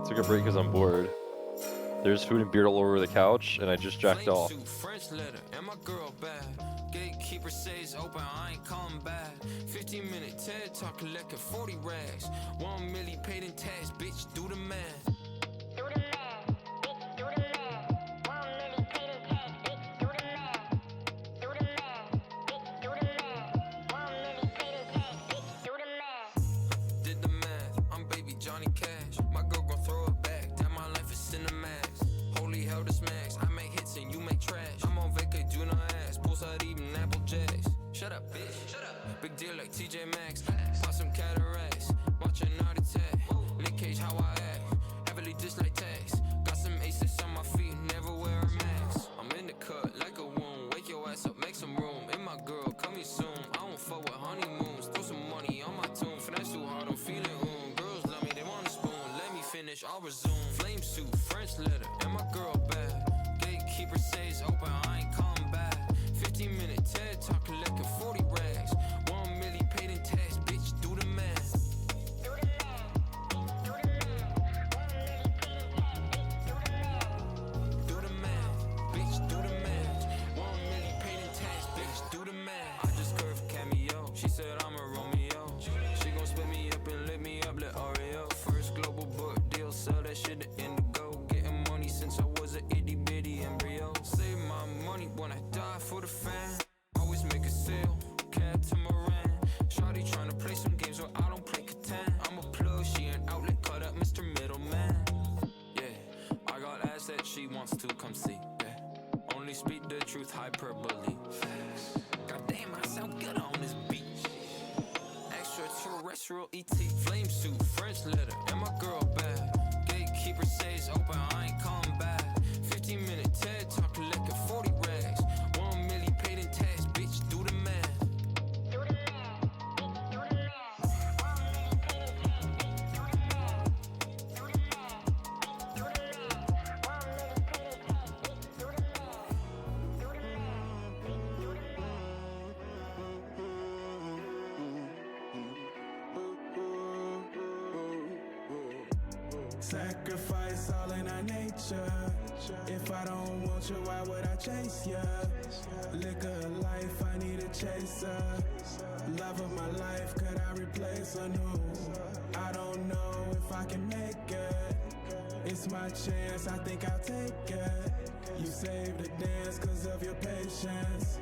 Took a break because I'm bored. There's food and beer all over the couch, and I just jacked off. French letter, and my girl bad. Gatekeeper says open, I ain't coming back. 15-minute TED talk, collecting 40 rags. 1 million paid in tax, bitch, do the math. Do the math, bitch, do the math. 1 million paid in tax, bitch, do the math. Do the math, bitch, do the math. 1 million paid in tax, bitch, do the math. Did the math, I'm baby Johnny Cash. My girl gon' throw it back, that my life is cinemax. Holy hell, this max, I make hits and you make trash. I'm on vacay, do not ask, poolside eating apple jacks. Shut up, bitch, shut up. Big deal like TJ Maxx, pop some cataracts. Watch a night attack, Nick Cage how I act. Heavily dislike tax, got some aces on my feet, never wear a mask. I'm in the cut like a wound, wake your ass up, make some room. And my girl, coming soon, I don't fuck with honeymoons. Throw some money on my tune, finesse too hard, I'm feeling Girls love me, they want a spoon, let me finish, I'll resume. Flame suit, French letter, and my girl bad. Gatekeeper says open, I ain't coming back. 15-minute TED talk, collecting 40 rags. 1 million paid in tax, bitch, do the math. Do the math, bitch, do the math. 1 million paid in tax, bitch, do the math. Do the math, bitch, do the math. 1 million paid in tax, bitch, do the math. I just curved cameo, she said I'm a Romeo. She gon' split me up and lit me up like Oreo. First global book deal, sell that shit to Indigo. Getting money since I was an itty bitty embryo. Save my money when I die for the fan. Always make a sale, catamaran. Shawty tryna play some games where I don't play Catan. I'm a plug, she an outlet, cut up Mr. Middleman. Yeah, I got ass that she wants to come see. Yeah, only speak the truth, hyperbole. Facts. Goddamn, I sound good on this beat. Extraterrestrial ET, flame suit, French letter, and my girl bad. Gatekeeper says open, I ain't coming back. 15-minute TED talk, collecting 40 rags. 1 million paid in tax, bitch, do the math. Do the math, bitch, do the math. 1 million paid in tax, bitch, do the math. Do the math, bitch, do the math. 1 million paid in tax, bitch, do the math. Do the math, bitch, do the math. Sacrifice all in our nature. If I don't want you, why would I chase ya? Liquor life, I need a chaser. Love of my life, could I replace a new? I don't know if I can make it. It's my chance, I think I'll take it. You saved the dance cause of your patience.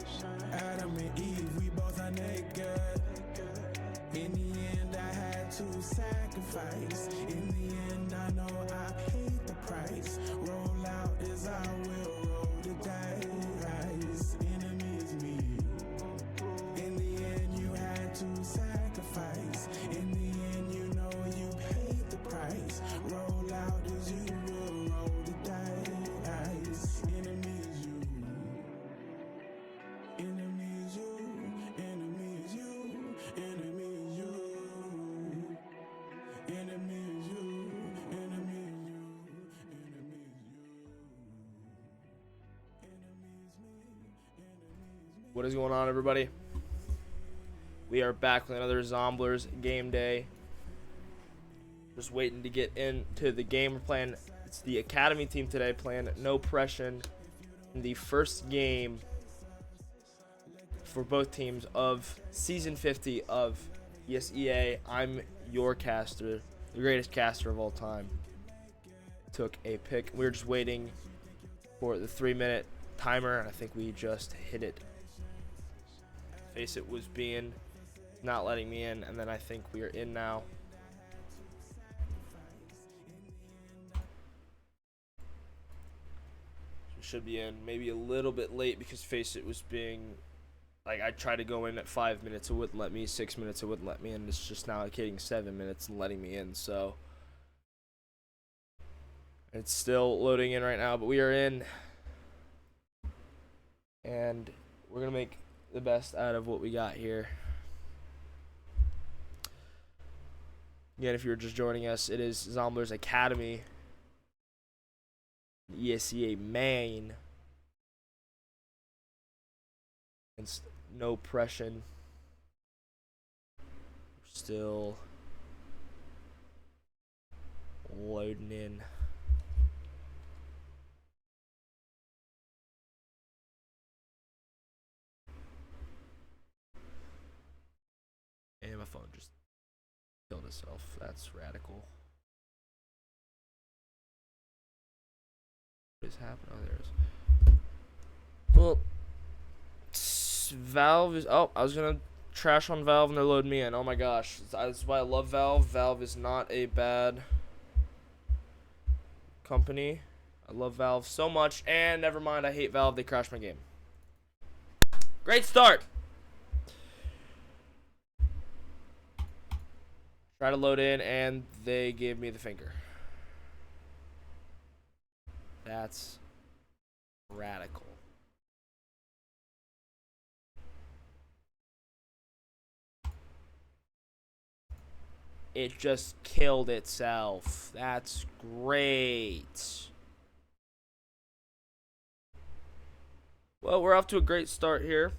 Adam and Eve, we both are naked. In the end, I had to sacrifice. In the end, I know I paid the price. Roll out as I will roll the dice. Enemy is me. In the end, you had to sacrifice. In the end, you know you paid the price. Roll out as you will roll the dice. Enemy is you. Enemy is you. Enemy is you. Enemy is you. Enemy is you. Enemy is you. Enemy is you. Enemy is me. Enemy is me. What is going on, everybody? We are back with another Zomblers game day. Just waiting to get into the game. We're playing, it's the Academy team today, playing NoPression in the first game for both teams of Season 50 of ESEA. I'm your caster, the greatest caster of all time. TookAPic. We're just waiting for the 3-minute timer, and I think we just hit it. Face it was being not letting me in, and then I think we are in now. We should be in maybe a little bit late because Face it was being like, I tried to go in at 5 minutes, it wouldn't let me. 6 minutes, it wouldn't let me in. It's just now hitting 7 minutes and letting me in. So it's still loading in right now, but we are in, and we're gonna make the best out of what we got here. Again, if you're just joining us, it is Zomblers Academy, ESEA-Main, and NoPression. Still loading in. And my phone just killed itself. That's radical. What is happening? Oh, there it is. Well, Valve is. Oh, I was gonna trash on Valve and they're loading me in. Oh my gosh, that's why I love Valve. Valve is not a bad company. I love Valve so much. And never mind, I hate Valve. They crashed my game. Great start. Try to load in and they gave me the finger. That's radical. It just killed itself. That's great. Well, we're off to a great start here.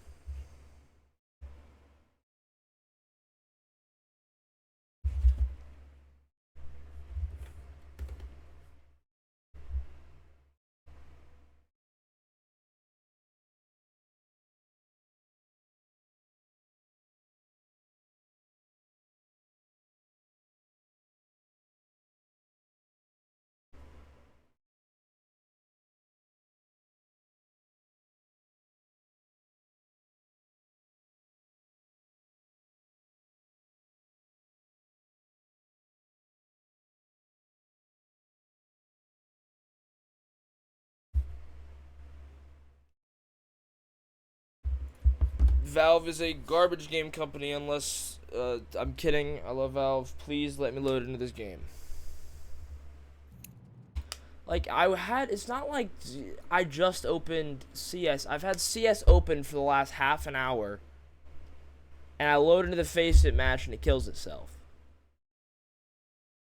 Valve is a garbage game company unless, I'm kidding. I love Valve. Please let me load into this game. Like, it's not like I just opened CS. I've had CS open for the last half an hour. And I load into the Face It match and it kills itself.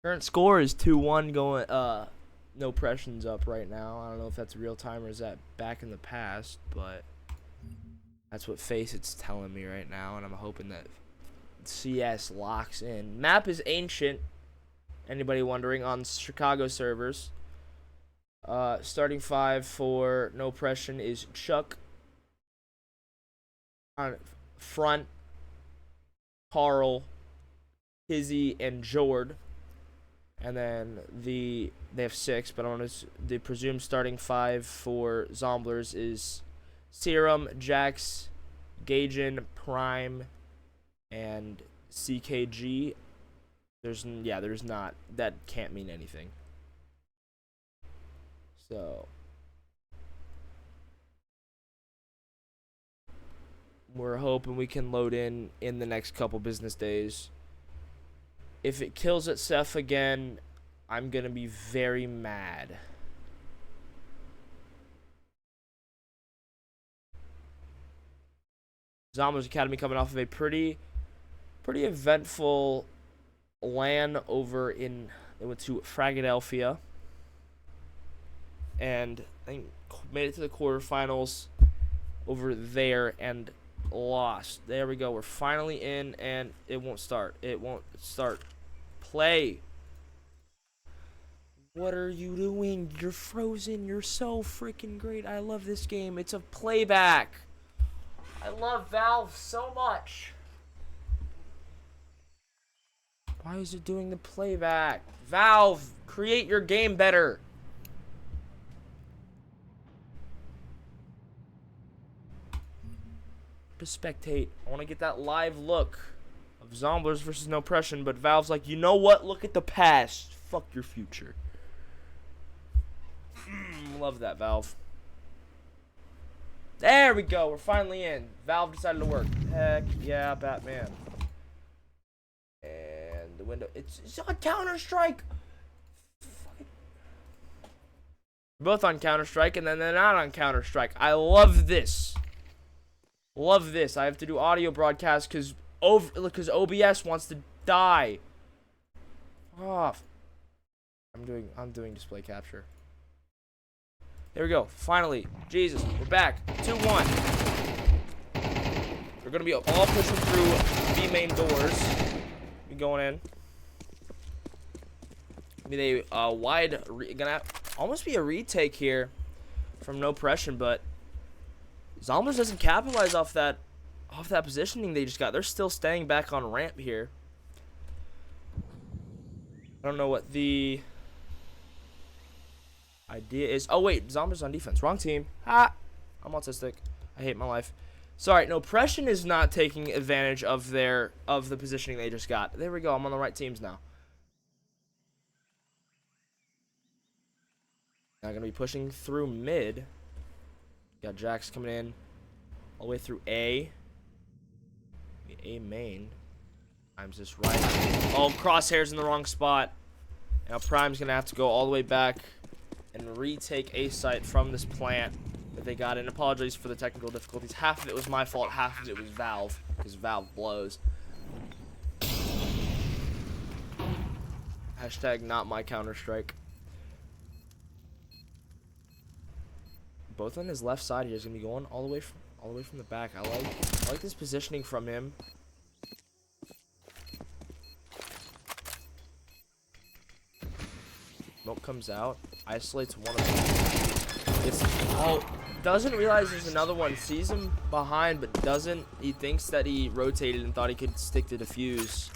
Current score is 2-1 going, NoPression's up right now. I don't know if that's real time or is that back in the past, but that's what Face It's telling me right now, and I'm hoping that CS locks in. Map is Ancient. Anybody wondering, on Chicago servers. Starting 5 for NoPression is Chuck. On front, Carl, Kizzy, and Jord. And then they have 6, but on the presumed starting 5 for Zomblers is Serum, Jax, Gaijin, Prime, and CKG. There's not. That can't mean anything. So we're hoping we can load in the next couple business days. If it kills itself again, I'm gonna be very mad. Zomblers Academy coming off of a pretty eventful LAN over in. They went to Philadelphia and I think made it to the quarterfinals over there and lost. There we go. We're finally in and it won't start. It won't start. Play. What are you doing? You're frozen. You're so freaking great. I love this game. It's a playback. I love Valve so much. Why is it doing the playback? Valve, create your game better. To spectate. I want to get that live look of Zomblers versus NoPression, but Valve's like, you know what? Look at the past. Fuck your future. Love that, Valve. There we go. We're finally in. Valve decided to work. Heck yeah, Batman. And the window. It's on Counter-Strike. We're both on Counter-Strike, and then they're not on Counter-Strike. I love this. Love this. I have to do audio broadcast because OBS wants to die. Off. I'm doing display capture. There we go. Finally. Jesus. We're back. 2-1. We're going to be all pushing through B-Main doors. Be going in. be a gonna almost be a retake here from NoPression, but Zomblers doesn't capitalize off that positioning they just got. They're still staying back on ramp here. I don't know what the idea is. Oh wait, Zomblers on defense. Wrong team. Ha! I'm autistic. I hate my life. Sorry, NoPression is not taking advantage of the positioning they just got. There we go. I'm on the right teams now. Now gonna be pushing through mid. Got Jax coming in all the way through A. ESEA-Main. Prime's just right. Oh, crosshairs in the wrong spot. Now Prime's gonna have to go all the way back and retake A site from this plant that they got in. Apologies for the technical difficulties. Half of it was my fault, half of it was Valve, because Valve blows. Hashtag not my Counter-Strike. Both on his left side here is gonna be going all the way from the back. I like this positioning from him. Smoke comes out, isolates one of them. Doesn't realize there's another one. Sees him behind, but doesn't. He thinks that he rotated and thought he could stick to defuse.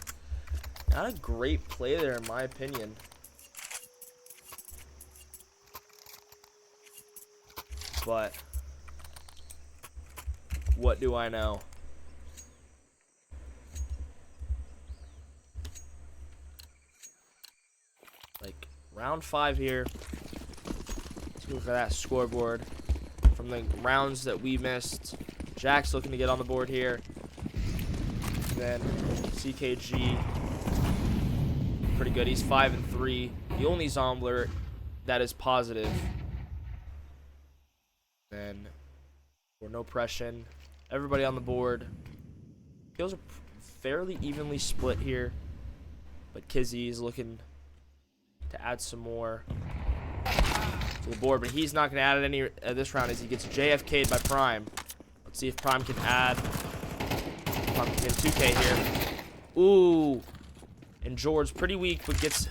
Not a great play there, in my opinion. But what do I know? Like round 5 here. Let's look at that scoreboard from the rounds that we missed. Jack's looking to get on the board here. And then CKG, pretty good. He's 5-3. The only Zombler that is positive. Then for NoPression, everybody on the board. Kills are fairly evenly split here, but Kizzy is looking to add some more to the board, but he's not going to add it any this round as he gets JFK'd by Prime. Let's see if Prime can add. Prime can get 2K here. Ooh, and George pretty weak, but gets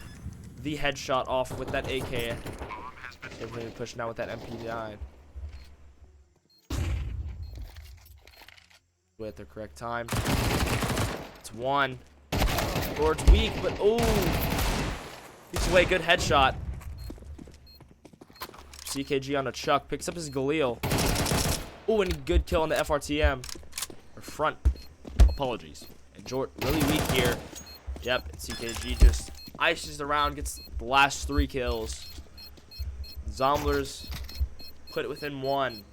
the headshot off with that AK. Everybody pushing out with that MP9. With the correct time. It's 1. George weak, but ooh. Gets away, good headshot. CKG on a Chuck, picks up his Galil. Ooh, and good kill on the FRTM. Or front. Apologies. And George really weak here. Yep, and CKG just ices the round, gets the last 3 kills. Zomblers put it within 1.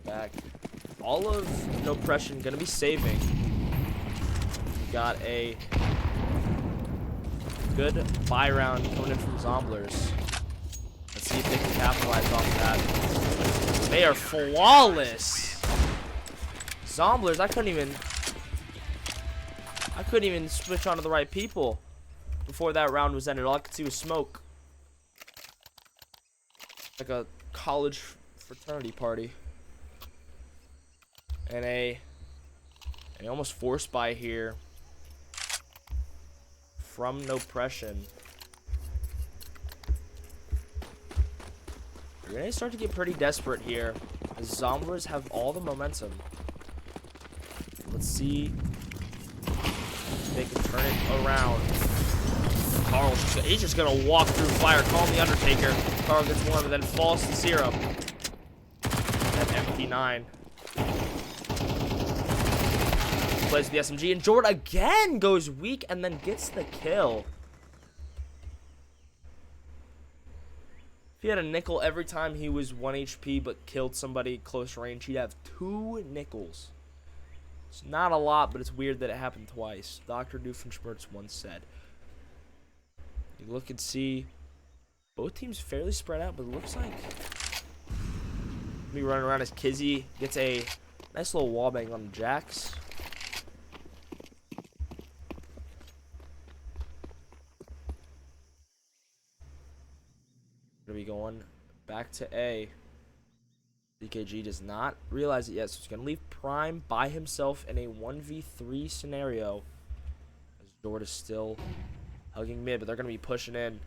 Back. All of NoPression gonna be saving. We got a good buy round coming in from Zomblers. Let's see if they can capitalize off that. They are flawless. Zomblers, I couldn't even switch onto the right people before that round was ended. All I could see was smoke. Like a college fraternity party. And a almost forced buy here from NoPression. We're gonna start to get pretty desperate here as Zomblers have all the momentum. Let's see if they can turn it around. Carl, he's just gonna walk through fire. Call him the Undertaker. Carl gets 1, but then falls to 0. That MP9. Plays the SMG, and Jordan again goes weak and then gets the kill. If he had a nickel every time he was 1 HP but killed somebody close range, he'd have 2 nickels. It's not a lot, but it's weird that it happened twice. Dr. Doofenshmirtz once said. You look and see both teams fairly spread out, but it looks like me running around as Kizzy gets a nice little wall bang on Jax. Gonna be going back to A. CKG does not realize it yet, so he's gonna leave Prime by himself in a 1v3 scenario. As Jord is still hugging mid, but they're gonna be pushing in.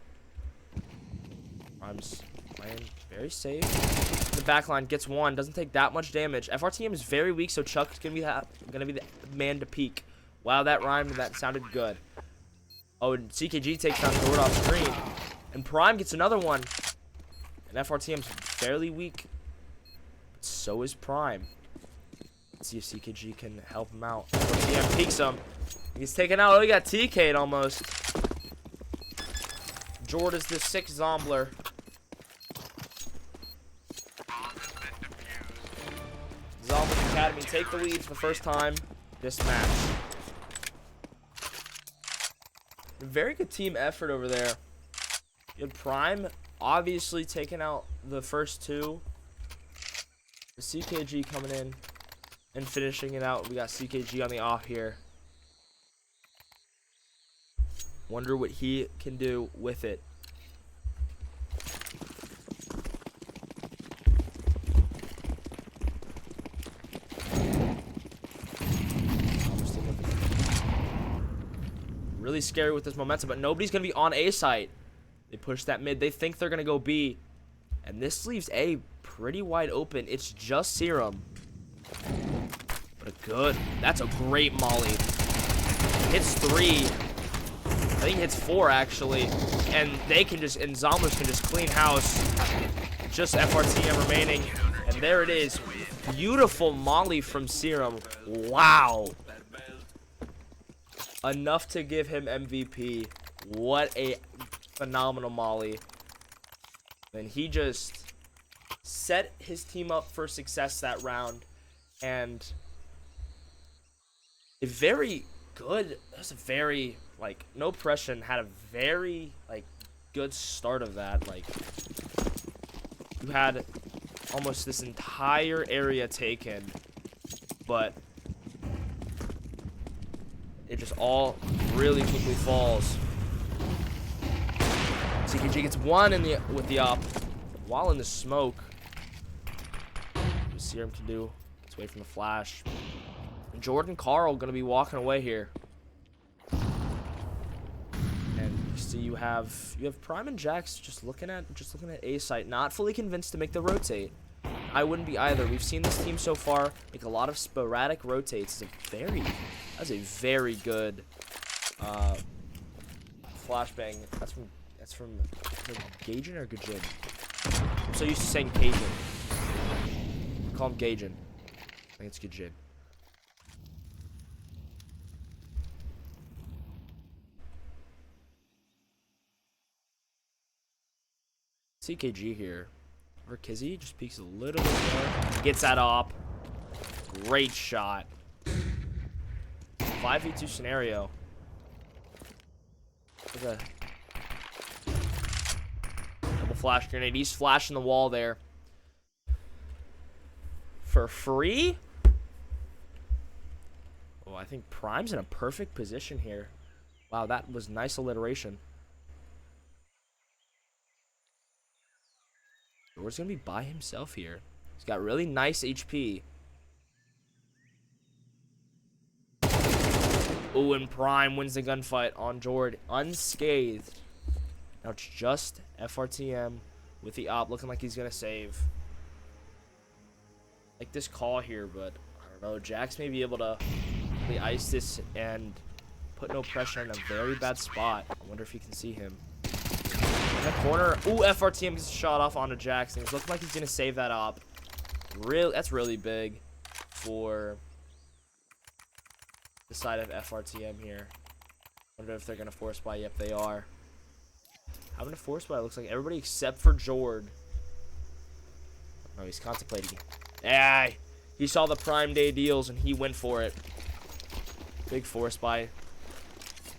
Prime's playing very safe. The backline gets one, doesn't take that much damage. FRTM is very weak, so Chuck's gonna be the man to peek. Wow, that rhymed and that sounded good. Oh, and CKG takes down Jord off screen, and Prime gets another one. And FRTM's fairly weak, but so is Prime. Let's see if CKG can help him out. FRTM peeks him. He's taken out. Oh, he got TK'd almost. Jord is the 6th Zombler. Zomblers Academy take the lead for the first time this match. Very good team effort over there. You had Prime obviously taking out the first two. The CKG coming in and finishing it out. We got CKG on the off here. Wonder what he can do with it. Really scary with this momentum, but nobody's going to be on A site. They push that mid. They think they're going to go B. And this leaves A pretty wide open. It's just Serum. But a good. That's a great molly. Hits 3. I think he hits 4, actually. And they can just, and Zomblers can just clean house. Just FRTM remaining. And there it is. Beautiful molly from Serum. Wow. Enough to give him MVP. What a phenomenal molly. And he just set his team up for success that round. And a very good, that's a very, like, NoPression had a very, like, good start of that. Like, you had almost this entire area taken, but it just all really quickly falls. CKG gets one in the with the op while in the smoke. Serum can do. Gets away from the flash. And Jordan Carl gonna be walking away here. And you see you have Prime and Jax just looking at A site, not fully convinced to make the rotate. I wouldn't be either. We've seen this team so far make a lot of sporadic rotates. That's a very good flashbang. That's from Gaijin or Gajin? I'm so used to saying Cajun. Call him Gaijin. I think it's Gajin. CKG here. Or Kizzy just peeks a little bit more. Gets that op. Great shot. 5v2 scenario. Look at double flash grenade. He's flashing the wall there. For free? Oh, I think Prime's in a perfect position here. Wow, that was nice alliteration. George's gonna be by himself here. He's got really nice HP. Oh, and Prime wins the gunfight on Jord unscathed. Now it's just FRTM with the op looking like he's gonna save. Like this call here, but I don't know. Jax may be able to really ice this and put NoPression in a very bad spot. I wonder if you can see him. In the corner. Ooh, FRTM gets shot off onto Jax. It's looking like he's gonna save that op. That's really big for the side of FRTM here. Wonder if they're gonna force buy. Yep, they are. Having a force buy looks like everybody except for Jord. No, he's contemplating. Yeah, he saw the Prime Day deals and he went for it. Big force buy.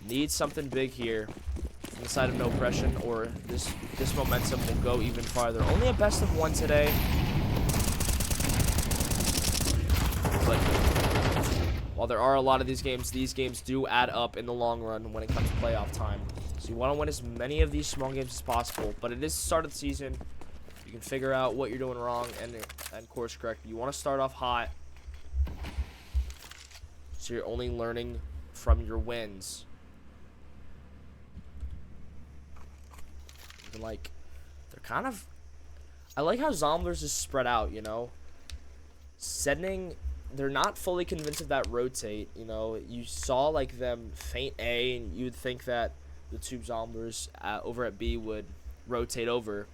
Need something big here on the side of NoPression, or this momentum will go even farther. Only a best of 1 today. But while there are a lot of these games do add up in the long run when it comes to playoff time. So you want to win as many of these small games as possible. But it is the start of the season. You can figure out what you're doing wrong and course correct. You want to start off hot, so you're only learning from your wins. And like, they're kind of, I like how Zomblers is spread out, you know. They're not fully convinced of that rotate, you know. You saw like them feint A, and you'd think that the 2 Zomblers over at B would rotate over.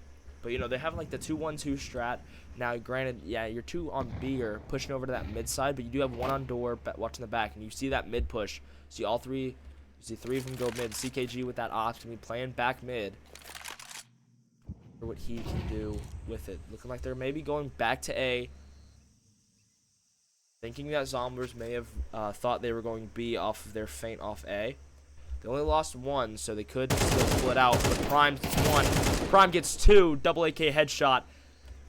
But, you know, they have, like, the 2-1-2 strat. Now, granted, yeah, your 2 on B are pushing over to that mid side, but you do have 1 on door watching the back. And you see that mid push. See all 3. You see 3 of them go mid. CKG with that opt. And playing back mid. For what he can do with it. Looking like they're maybe going back to A. Thinking that Zomblers may have thought they were going B off of their feint off A. They only lost 1, so they could still pull it out. But Prime gets 1. Prime gets 2. Double AK headshot.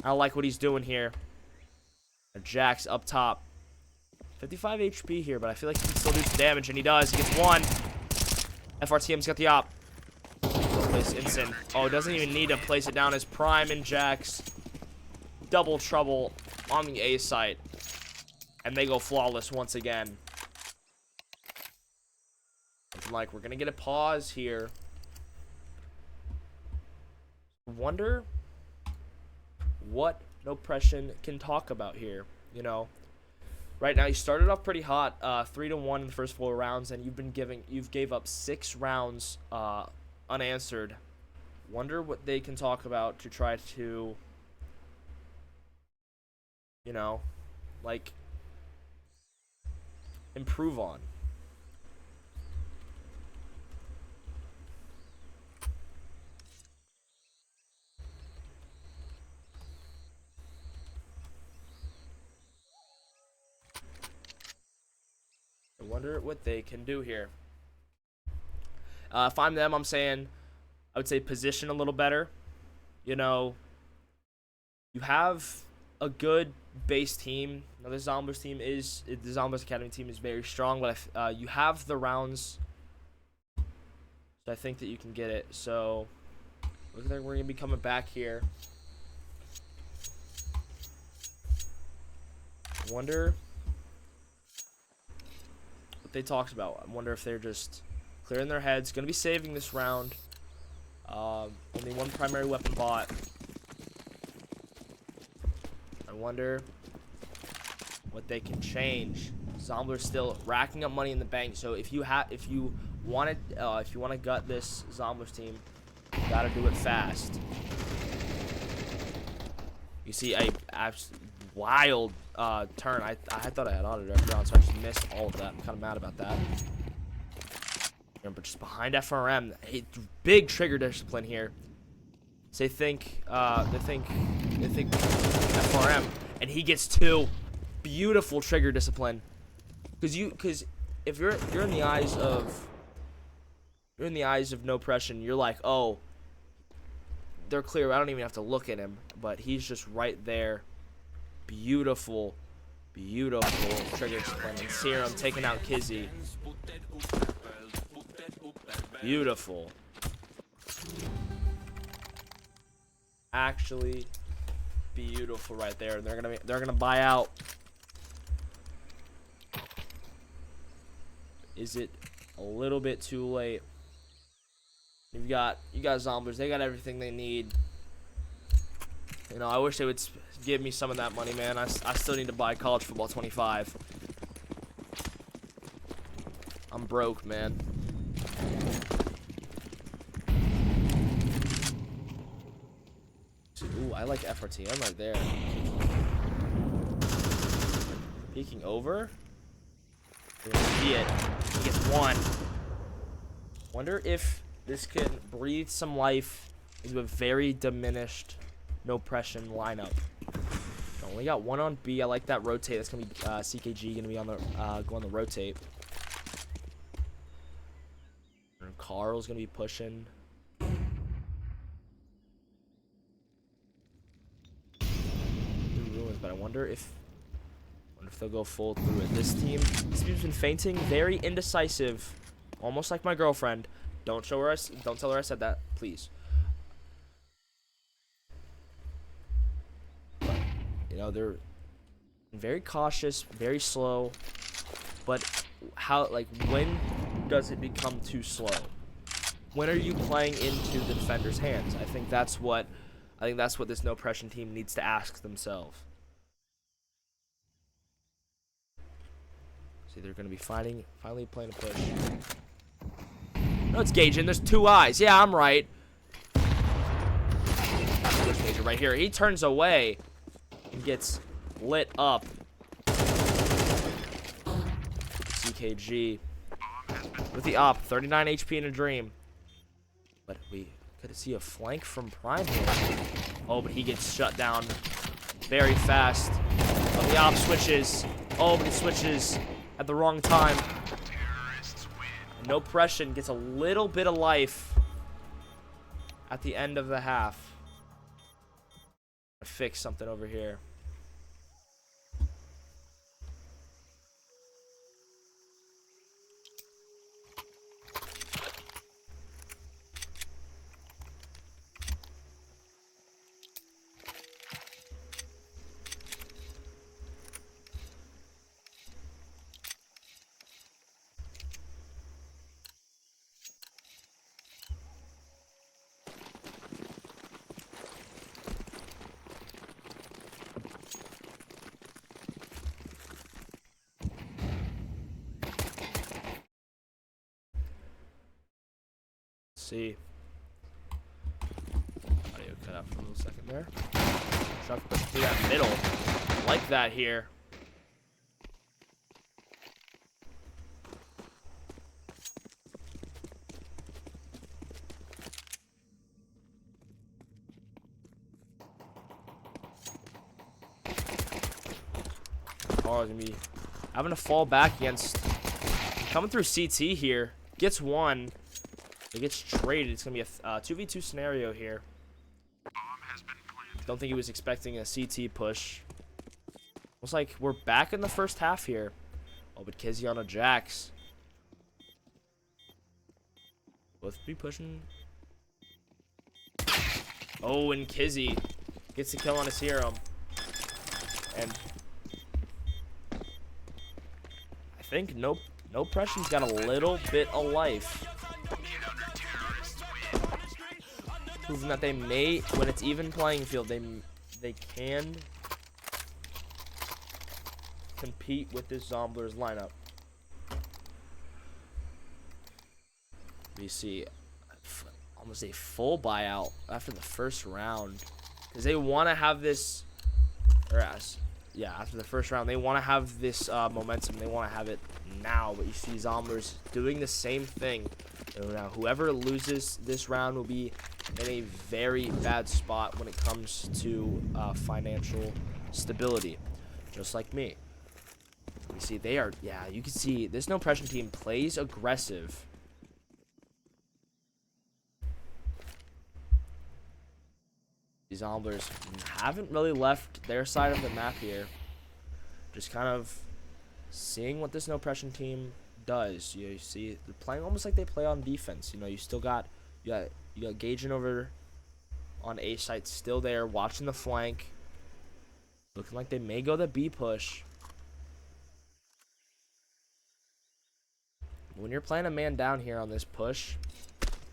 I don't like what he's doing here. Jax up top. 55 HP here, but I feel like he can still do some damage, and he does. He gets 1. FRTM's got the op. Place instant. Oh, doesn't even need to place it down as Prime and Jax. Double trouble on the A site. And they go flawless once again. Like, we're gonna get a pause here. Wonder what NoPression can talk about here. You know, right now you started off pretty hot, 3-1 in the first 4 rounds, and you've gave up 6 rounds unanswered. Wonder what they can talk about to try to, you know, like, improve on. I wonder what they can do here. If I'm them, I'm saying, I would say position a little better. You know, you have a good base team. Now, the Zomblers team is, the Zomblers Academy team is very strong, but you have the rounds, so I think that you can get it. So, looks like we're going to be coming back here. I wonder what they talked about. I wonder if they're just clearing their heads. Going to be saving this round. Only 1 primary weapon bot. I wonder what they can change. Zomblers still racking up money in the bank. So if you want to gut this Zomblers team, you gotta do it fast. You see a wild turn. I thought I had auto every round, so I just missed all of that. I'm kind of mad about that. But just behind FRM, a big trigger discipline here. So they think FRM, and he gets 2. Beautiful trigger discipline. Because if you're in the eyes of NoPression, you're like, oh, they're clear. I don't even have to look at him, but he's just right there. Beautiful, beautiful trigger discipline. And Serum taking out Kizzy. Beautiful. Actually beautiful right there. They're gonna buy out. Is it a little bit too late? You got Zomblers. They got everything they need. You know, I wish they would give me some of that money, man. I still need to buy College Football 25. I'm broke, man. Ooh, I like FRTM right there. Peeking over. We're gonna see it. He gets 1. Wonder if this can breathe some life into a very diminished NoPression lineup. Only got 1 on B. I like that rotate. That's gonna be CKG gonna be on the go on the rotate. Carl's gonna be pushing. Ruins, but I wonder if they'll go full through it. This team's been feinting, very indecisive, almost like my girlfriend. Don't tell her I said that, please. But, you know, they're very cautious, very slow. But when does it become too slow? When are you playing into the defender's hands? I think that's what this NoPression team needs to ask themselves. See, they're going to be finally playing a push. No, it's Gaijin. There's two eyes. Yeah, I'm right. Right here. He turns away and gets lit up. CKG with the op. 39 HP in a dream. But we could see a flank from Prime here. Oh, but he gets shut down very fast. But the op switches. Oh, but he switches at the wrong time. NoPression gets a little bit of life at the end of the half. Fix something over here. See. Audio cut out for a little second there. Chuck through that middle. Like that here. Carl's gonna be having to fall back against coming through CT here. Gets one. It gets traded. It's going to be a 2v2 scenario here. Don't think he was expecting a CT push. Looks like we're back in the first half here. Oh, but Kizzy on a Jax. Both be pushing. Oh, and Kizzy gets the kill on his hero. And I think NoPression's got a little bit of life. Proving that they may, when it's even playing field, they can compete with this Zomblers lineup. We see almost a full buyout after the first round, because they want to have this, after the first round, they want to have this momentum. They want to have it now. But you see Zomblers doing the same thing. Now, whoever loses this round will be in a very bad spot when it comes to financial stability, just like me. You see, they are, you can see this NoPression team plays aggressive. These Zomblers haven't really left their side of the map here. Just kind of seeing what this NoPression team does. You see, they're playing almost like they play on defense. You know, you got Gaijin over on A site, still there, watching the flank, looking like they may go the B push. When you're playing a man down here on this push,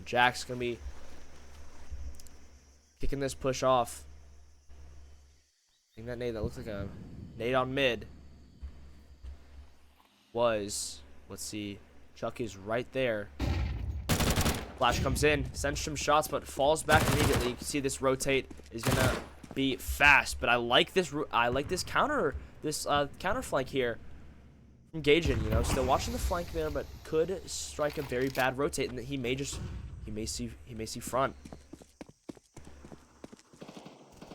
Jack's gonna be kicking this push off. I think that nade that looks like a nade on mid was, let's see, Chuck is right there. Flash comes in, sends some shots, but falls back immediately. You can see this rotate is gonna be fast, but I like this counter flank here from Gaijin. You know, still watching the flank there, but could strike a very bad rotate, and he may see front.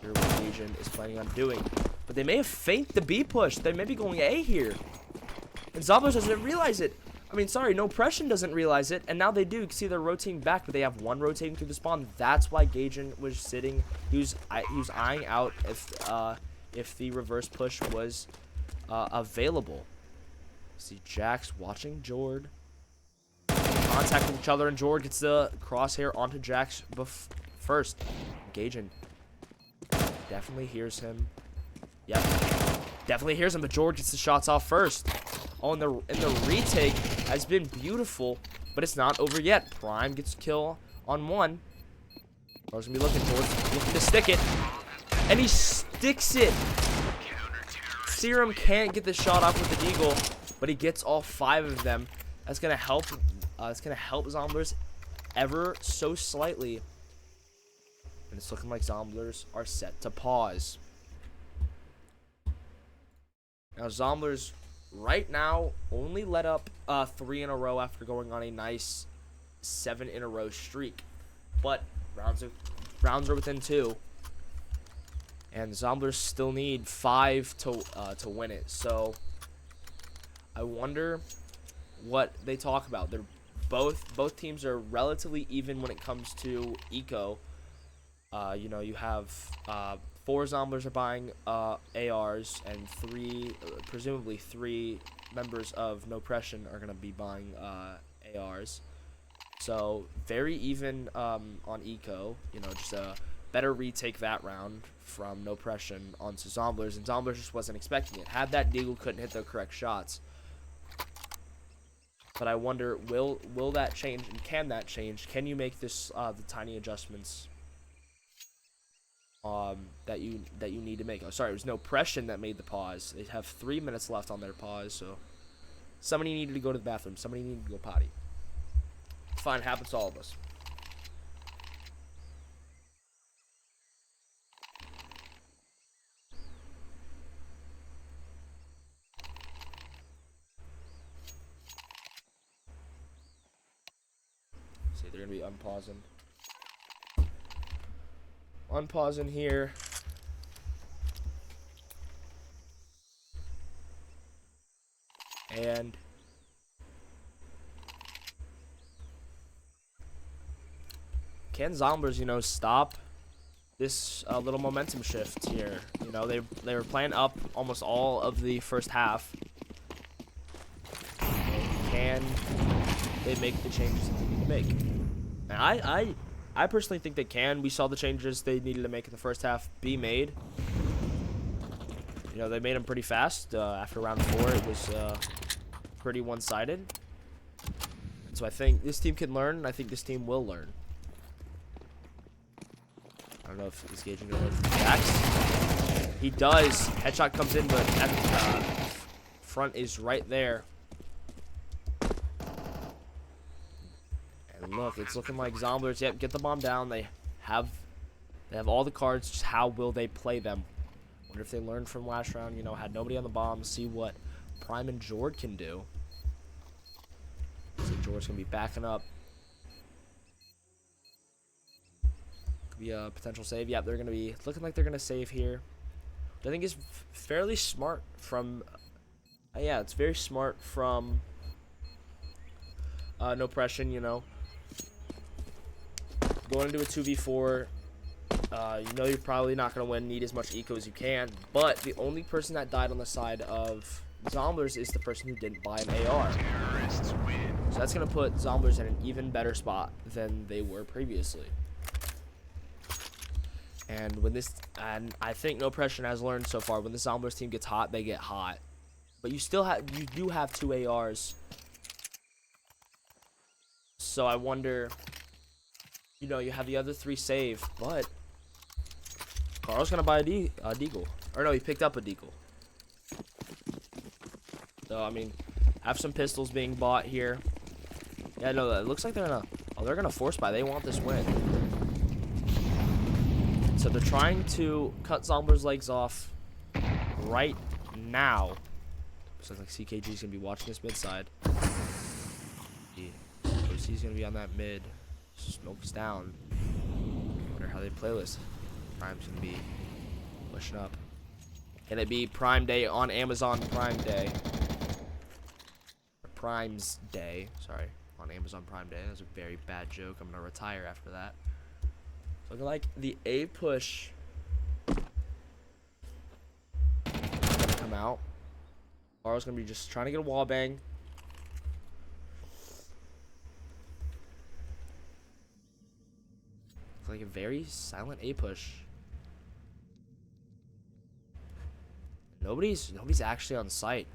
Here what Gaijin is planning on doing, but they may have feigned the B push. They may be going A here, and Zomblers doesn't realize it. I mean, sorry, NoPression doesn't realize it, and now they do. You can see they're rotating back, but they have one rotating through the spawn. That's why Gaijin was sitting. He was eyeing out if the reverse push was available. See Jax watching Jord. Contact with each other, and Jord gets the crosshair onto Jax first. Gaijin definitely hears him. Yep, definitely hears him, but Jord gets the shots off first. Oh, and the retake has been beautiful, but it's not over yet. Prime gets a kill on one. Jord's gonna be looking. Jord's looking to stick it, and he sticks it. Serum can't get the shot off with the deagle, but he gets all 5 of them. That's gonna help. It's gonna help Zomblers ever so slightly, and it's looking like Zomblers are set to pause. Now Zomblers right now only let up 3 in a row after going on a nice 7 in a row streak, but rounds are within 2, and Zomblers still need 5 to win it. So I wonder what they talk about. They're both teams are relatively even when it comes to eco. You know, you have 4 Zomblers are buying ARs, and presumably 3 members of NoPression are gonna be buying ARs. So very even on eco. You know, just a better retake that round from NoPression onto Zomblers, and Zomblers just wasn't expecting it. Had that deagle, couldn't hit the correct shots. But I wonder, will that change, and can that change? Can you make this the tiny adjustments that you need to make? Oh, sorry, it was NoPression that made the pause. They have 3 minutes left on their pause, so somebody needed to go to the bathroom. Somebody needed to go potty. Fine, happens to all of us. See, they're gonna be unpausing here. And can Zomblers, you know, stop this little momentum shift here? You know, they were playing up almost all of the first half. Can they make the changes that they need to make? And I personally think they can. We saw the changes they needed to make in the first half be made. You know, they made them pretty fast. After round 4, it was pretty one-sided. So I think this team can learn, and I think this team will learn. I don't know if he's gauging it with Jax. He does. Headshot comes in, but front is right there. And look, it's looking like Zomblers. Yep, get the bomb down. They have all the cards. Just how will they play them? Wonder if they learned from last round. You know, had nobody on the bomb. See what Prime and Jord can do. So Jord's gonna be backing up. Could be a potential save. Yep, they're gonna be looking like they're gonna save here. I think it's fairly smart from. Yeah, it's very smart from NoPression. You know, going into a 2v4. You know you're probably not going to win, need as much eco as you can, but the only person that died on the side of Zomblers is the person who didn't buy an AR. So that's going to put Zomblers in an even better spot than they were previously. And I think NoPression has learned so far, when the Zomblers team gets hot, they get hot. But you do have 2 ARs. So I wonder, you know, you have the other 3 saved, but Carl's gonna buy a deagle. Or no, he picked up a deagle. So I mean, have some pistols being bought here. Yeah, no, it looks like they're gonna force buy. They want this win. So they're trying to cut Zomblers' legs off right now. Looks like CKG is gonna be watching this mid side. OC's gonna be on that mid. Smokes down. Wonder how they play this. Prime's gonna be pushing up. Can it be Prime Day on Amazon Prime Day? Prime's Day. Sorry, on Amazon Prime Day. That was a very bad joke. I'm gonna retire after that. Looking like the A push gonna come out. Laro's gonna be just trying to get a wall bang. Like a very silent A push. Nobody's actually on site.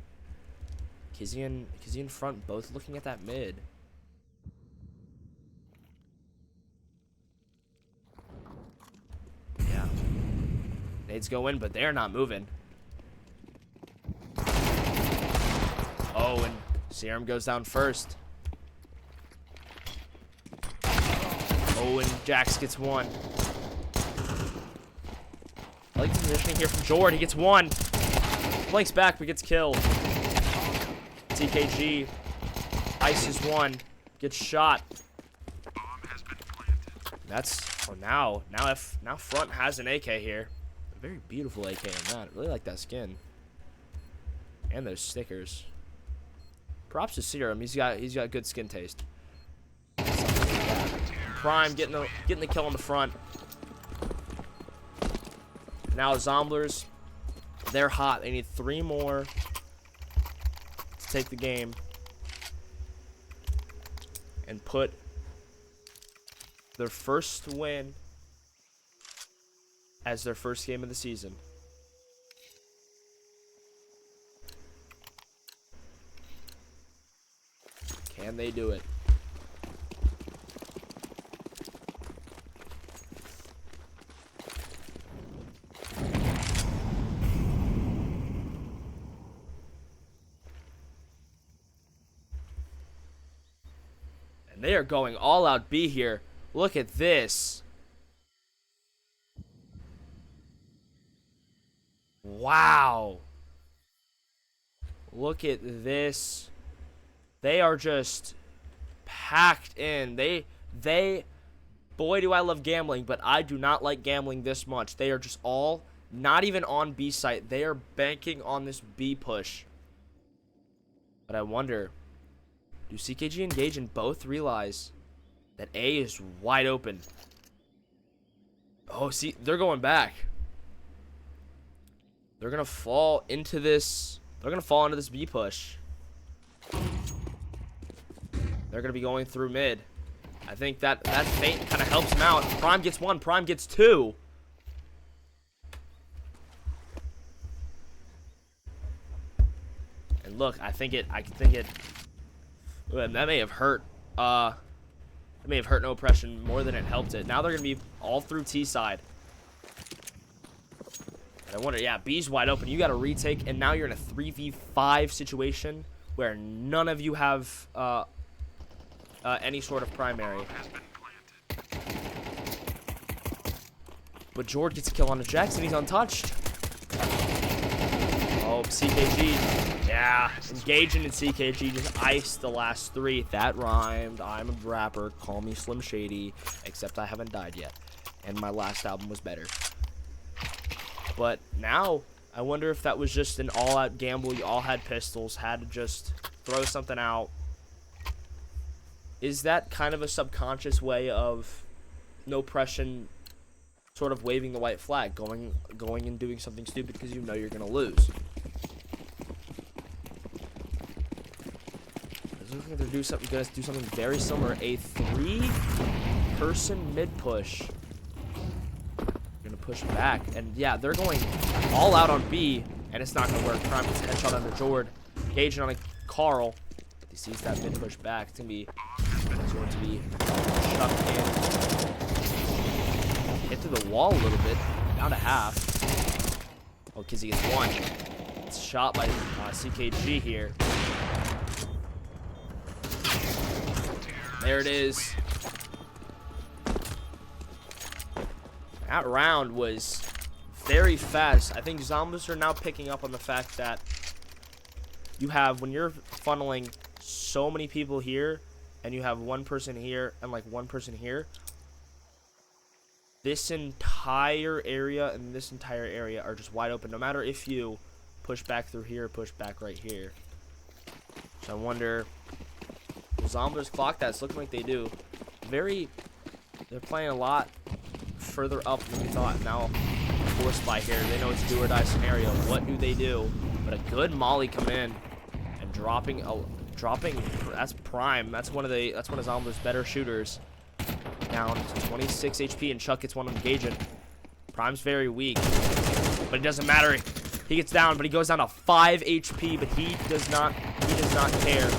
Kizzy and front both looking at that mid. Yeah. Nades go in, but they're not moving. Oh, and Serum goes down first. Oh, and Jax gets one. I like the positioning here from Jord. He gets one. Blinks back, but gets killed. TKG ices one. Gets shot. That's now front has an AK here. A very beautiful AK in that. I really like that skin. And those stickers. Props to Serum. He's got good skin taste. Prime getting the kill on the front. Now Zomblers, they're hot. They need 3 more to take the game and put their first win as their first game of the season. Can they do it? They are going all out B here. Look at this. Wow. Look at this. They are just packed in. Boy, do I love gambling, but I do not like gambling this much. They are just all not even on B site. They are banking on this B push. But I wonder, do CKG engage and both realize that A is wide open? Oh, see, they're going back. They're going to fall into this. They're going to fall into this B push. They're going to be going through mid. I think that feint kind of helps them out. Prime gets 1. Prime gets 2. And look, I think it. Ooh, that may have hurt. That may have hurt NoPression more than it helped it. Now they're gonna be all through T side. And I wonder, yeah, B's wide open. You got to retake, and now you're in a 3v5 situation where none of you have any sort of primary. But Jord gets a kill on the Jackson. He's untouched. Oh, CKG. Yeah, engaging in CKG just iced the last 3. That rhymed. I'm a rapper. Call me Slim Shady. Except I haven't died yet. And my last album was better. But now, I wonder if that was just an all-out gamble. You all had pistols. Had to just throw something out. Is that kind of a subconscious way of NoPression sort of waving the white flag, going and doing something stupid because you know you're gonna lose? I think they're gonna do something very similar. A 3-person mid push. Gonna push back, and yeah, they're going all out on B, and it's not gonna work. Prime gets a headshot under Jord, engaging on a Carl. He sees that mid push back. It's gonna be Jord to be shoved in. Hit to the wall a little bit, down to half. Oh, Kizzy gets 1. It's shot by CKG here. There it is. That round was very fast. I think Zomblers are now picking up on the fact that you have, when you're funneling so many people here, and you have 1 person here and like 1 person here, this entire area and this entire area are just wide open. No matter if you push back through here or push back right here. So I wonder, will Zomblers clock that? It's looking like they do. They're playing a lot further up than we thought. Now, forced by here. They know it's do or die scenario. What do they do? But a good molly come in and dropping. That's Prime. That's one of Zomblers' better shooters. Down to 26 HP, and Chuck gets one engagement. Prime's very weak, but it doesn't matter. He gets down, but he goes down to 5 HP, but he does not care.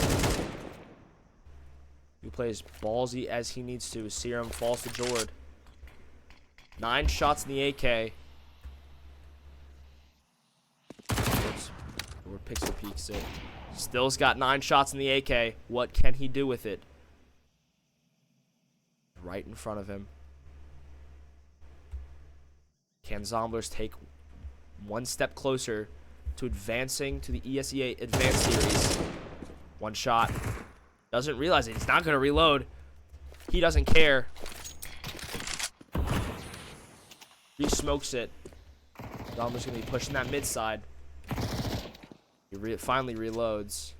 He plays ballsy as he needs to. Serum falls to Jord. 9 shots in the AK. Or pixel peeks it. Still's got 9 shots in the AK. What can he do with it? Right in front of him. Can Zomblers take one step closer to advancing to the ESEA Advanced Series? One shot. Doesn't realize it. He's not going to reload. He doesn't care. He smokes it. Zomblers going to be pushing that mid side. He finally reloads.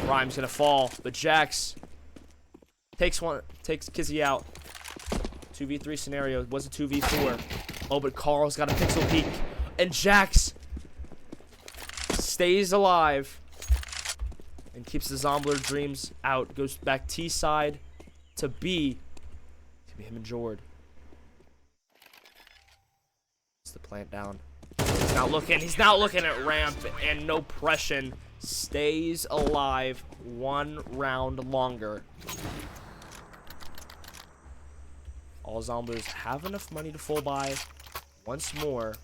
Prime's going to fall, but Jax takes Kizzy out. 2v3 scenario. It was a 2v4. Oh, but Carl's got a pixel peek. And Jax stays alive and keeps the Zombler dreams out. Goes back T side to B. It's going to be him and Jord. It's the plant down. He's not looking. He's not looking at ramp. And NoPression stays alive 1 round longer. All Zomblers have enough money to full buy once more.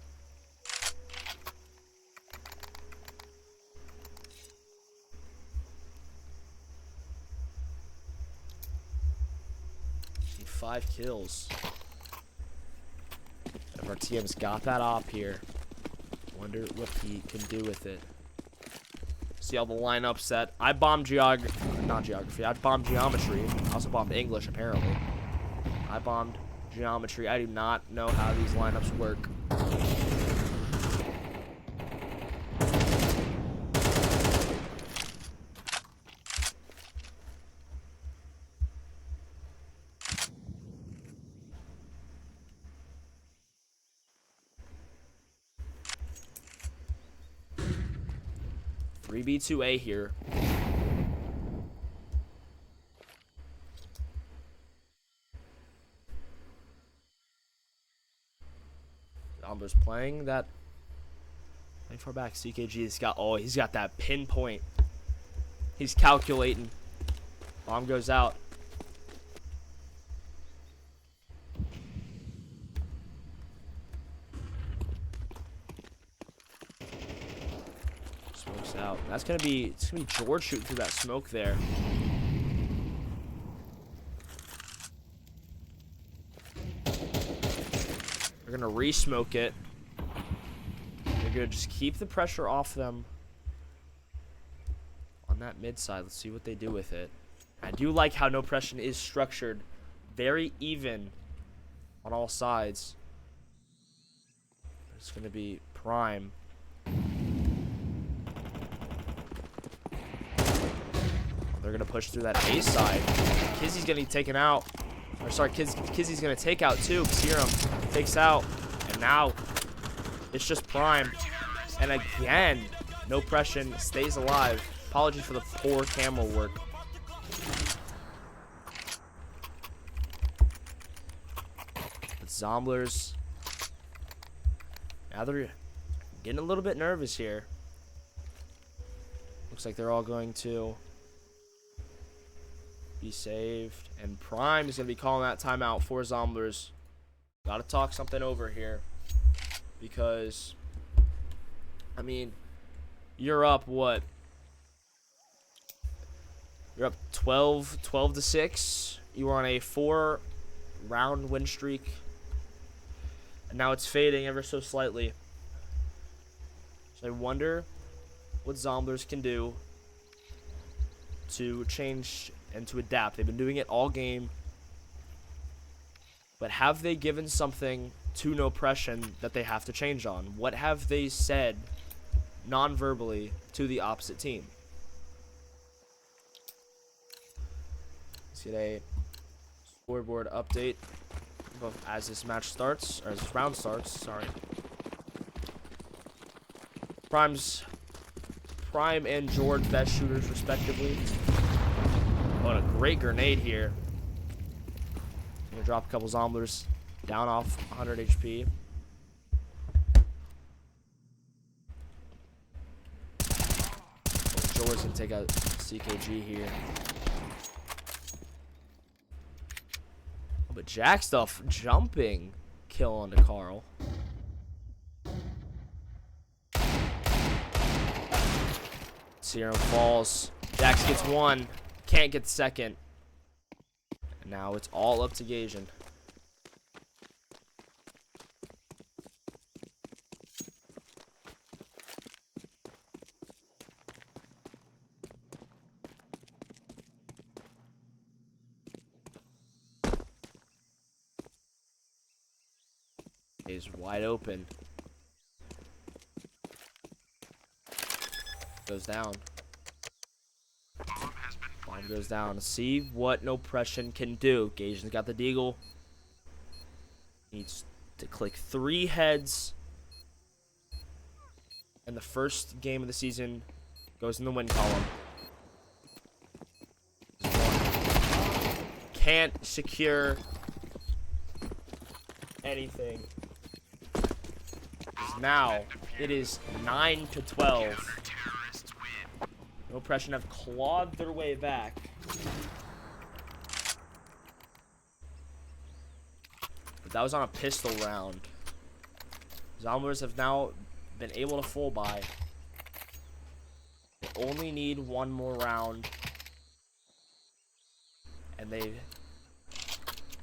Need 5 kills. If our TM's got that op here, wonder what he can do with it. See all the lineup set. I bombed I bombed geometry. I also bombed English, apparently. I bombed geometry. I do not know how these lineups work. B2A here. Zomblers playing that. Playing far back. CKG's got. Oh, he's got that pinpoint. He's calculating. Bomb goes out. Smokes out. It's gonna be George shooting through that smoke there. They're gonna re-smoke it. They're gonna just keep the pressure off them on that mid side. Let's see what they do with it. I do like how NoPression is structured, very even on all sides. It's gonna be Prime. They're gonna push through that A side. Kizzy's gonna be taken out. Or sorry, Kizzy's gonna take out too. Serum takes out, and now it's just Prime. And again, NoPression stays alive. Apologies for the poor camera work. But Zomblers, now they're getting a little bit nervous here. Looks like they're all going to be saved, and Prime is going to be calling that timeout for Zomblers. Gotta talk something over here, because I mean, you're up what? You're up 12-6. You were on a 4-round win streak, and now it's fading ever so slightly. So I wonder what Zomblers can do to change and to adapt. They've been doing it all game, but have they given something to NoPression that they have to change on? What have they said non-verbally to the opposite team. Let's get a scoreboard update as this match starts, or as this round starts, sorry. Prime and Jord best shooters respectively. Oh, and a great grenade here. Gonna drop a couple Zomblers down off 100 HP. Oh, Jord's gonna take out CKG here. But Jack stuff jumping kill onto Carl. Serum falls. Jax gets one. Can't get the second. And now it's all up to Gaijin. Is wide open. Goes down. Bomb goes down. See what NoPression can do. Gaijin's got the deagle. Needs to click 3 heads. And the first game of the season goes in the win column. Can't secure anything. Now it is 9-12. NoPression have clawed their way back. But that was on a pistol round. Zomblers have now been able to full buy. They only need one more round. And they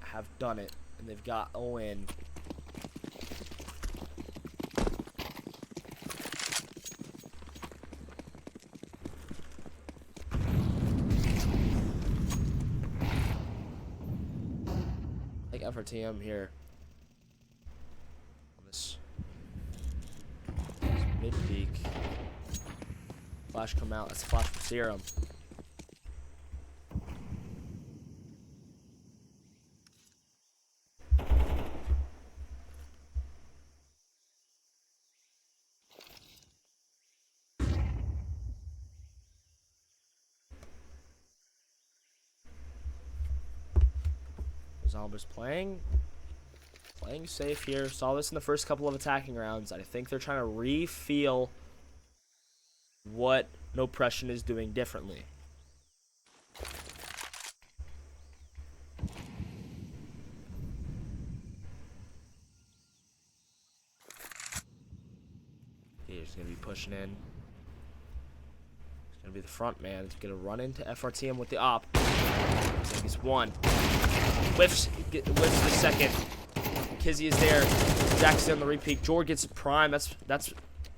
have done it. And they've got a win. FRTM here on this mid peak. Flash come out. That's a flash from Serum. Zomblers playing safe here. Saw this in the first couple of attacking rounds. I think they're trying to re-feel what NoPression is doing differently. He's gonna be pushing in. He's gonna be the front man. He's gonna run into FRTM with the op. He's one. Whiffs the second. Kizzy is there. Jack's on the repeat. Jord gets prime. That's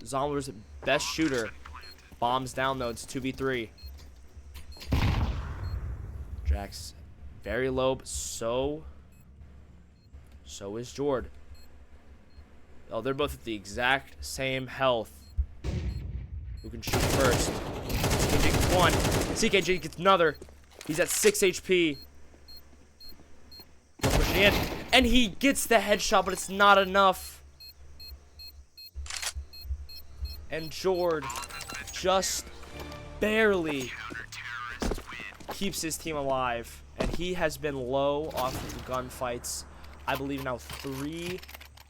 Zombler's best shooter. Bombs down though. It's 2v3. Jack's very low, but so is Jord. Oh, they're both at the exact same health. Who can shoot first? CKG gets one. CKG gets another. He's at 6 HP. Pushing in. And he gets the headshot, but it's not enough. And Jord just barely keeps his team alive. And he has been low off of the gunfights, I believe now 3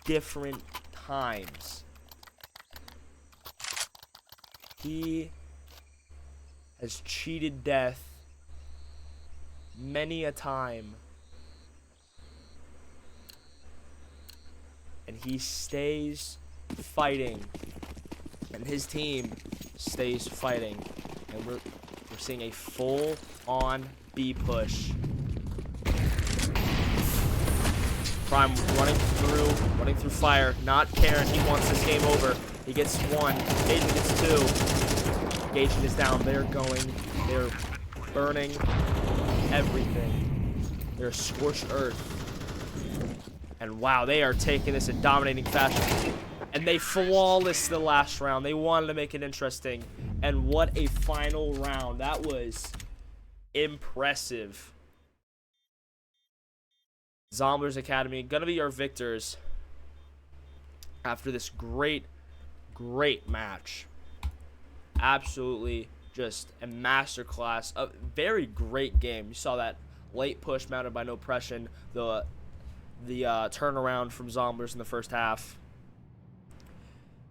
different times. He has cheated death many a time. And he stays fighting. And his team stays fighting. And we're seeing a full-on B push. Prime running through fire, not caring. He wants this game over. He gets 1. Gaijin gets 2. Gaijin is down. They're burning everything. They're scorched earth. And wow, they are taking this in dominating fashion. And they flawless the last round. They wanted to make it interesting. And what a final round. That was impressive. Zomblers Academy gonna be our victors after this great match. Absolutely just a masterclass. A very great game. You saw that late push mounted by NoPression. The turnaround from Zomblers in the first half.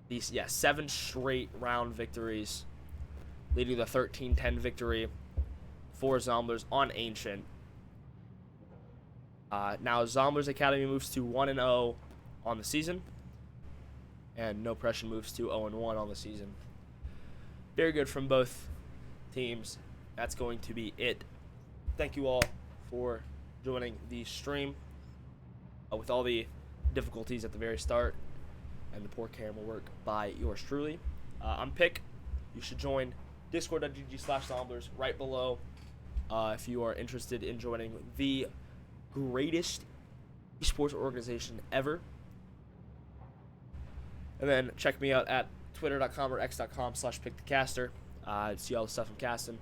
These 7 straight round victories, leading to the 13-10 victory for Zomblers on Ancient. Now Zomblers Academy moves to 1-0 on the season, and NoPression moves to 0-1 on the season. Very good from both teams. That's going to be it. Thank you all for joining the stream with all the difficulties at the very start and the poor camera work by yours truly. I'm Pick. You should join discord.gg/Zomblers right below if you are interested in joining the greatest esports organization ever. And then check me out at twitter.com or x.com/pickthecaster. See all the stuff I'm casting.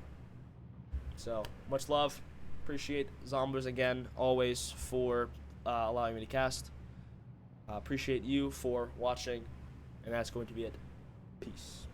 So much love. Appreciate Zomblers again always for allowing me to cast. Appreciate you for watching, and that's going to be it. Peace.